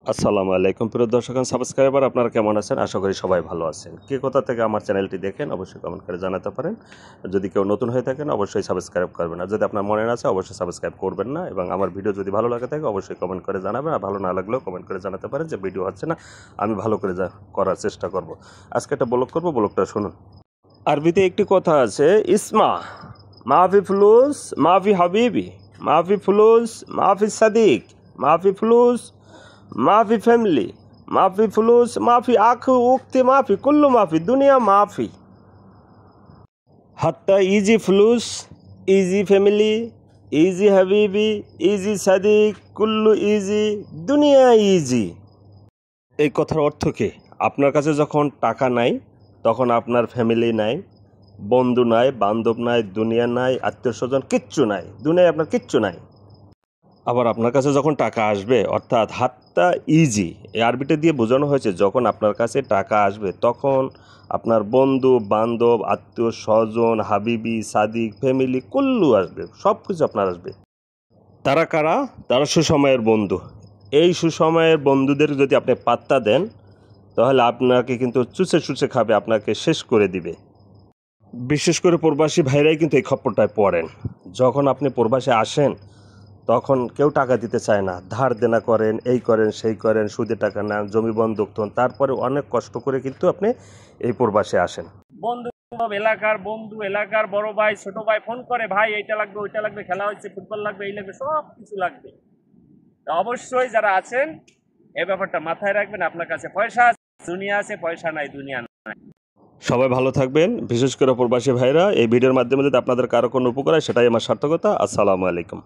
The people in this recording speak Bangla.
আসসালামু আলাইকুম প্রিয় দর্শক এন্ড সাবস্ক্রাইবার, আপনারা কেমন আছেন? আশা করি সবাই ভালো আছেন। কে কোথা থেকে আমার চ্যানেলটি দেখেন অবশ্যই কমেন্ট করে জানাতে পারেন। যদি কেউ নতুন হয়ে থাকেন অবশ্যই সাবস্ক্রাইব করবেন, আর যদি আপনার মনে না আছে অবশ্যই সাবস্ক্রাইব করবেন না। এবং আমার ভিডিও যদি ভালো লাগে থাকে অবশ্যই কমেন্ট করে জানাবেন, আর ভালো না লাগলেও কমেন্ট করে জানাতে পারেন যে ভিডিও হচ্ছে না, আমি ভালো করে করার চেষ্টা করব। আজকে একটা ব্লগ করব, ব্লগটা শুনুন। আরবিতে একটি কথা আছে, ইসমা মাফি ফুলুস মাফি হাবিবি, মাফি ফুলুস মাফি সাদিক, মাফি ফুলুস মাফি ফ্যামিলি, মাফি ফুলুস মাফি আখু উক্তি, মাফি কুল্লু মাফি দুনিয়া মাফি। হাত্তা ইজি ফুলুস ইজি ফ্যামিলি ইজি হাবিবি ইজি সাদিক কুল্লু ইজি দুনিয়া ইজি। এই কথার অর্থ কি? আপনার কাছে যখন টাকা নাই তখন আপনার ফ্যামিলি নাই, বন্ধু নাই, বান্ধব নাই, দুনিয়া নাই, আত্মীয় স্বজন কিচ্ছু নাই, দুনিয়ায় আপনার কিচ্ছু নাই। আবার আপনার কাছে যখন টাকা আসবে, অর্থাৎ হাত্তা ইজি, এই আরবিটা দিয়ে বোঝানো হয়েছে যখন আপনার কাছে টাকা আসবে তখন আপনার বন্ধু বান্ধব, আত্মীয় স্বজন, হাবিবি, সাদিক, ফ্যামিলি কুল্লু আসবে, সব কিছু আপনার আসবে। তারা কারা? তারা সুসময়ের বন্ধু। এই সুসময়ের বন্ধুদের যদি আপনি পাত্তা দেন তাহলে আপনাকে কিন্তু চুষে চুষে খাবে, আপনাকে শেষ করে দিবে। বিশেষ করে প্রবাসী ভাইরাই কিন্তু এই খপ্পরটায় পড়েন। যখন আপনি প্রবাসে আসেন তখন কেউ টাকা দিতে চায় না, ধার দেনা করেন, এই করেন সেই করেন, সুদে টাকা নেন, জমি বন্ধক দেন, তারপরে অনেক কষ্ট করে কিন্তু আপনি এই প্রবাসে আসেন। বন্ধু এলাকার বন্ধু, এলাকার বড় ভাই ছোট ভাই ফোন করে, ভাই এইটা লাগবে ওইটা লাগবে, খেলা হচ্ছে, ফুটবল লাগবে, এই লাগবে, সব কিছু লাগবে। অবশ্যই যারা আছেন এই ব্যাপারটা মাথায় রাখবেন, আপনার কাছে পয়সা আছে দুনিয়া আছে, পয়সা নাই দুনিয়া নাই। সবাই ভালো থাকবেন, বিশেষ করে প্রবাসী ভাইরা। এই ভিডিওর মাধ্যমে যদি আপনাদের কারো কোনো উপকার হয় সেটাই আমার সার্থকতা। আসসালামু আলাইকুম।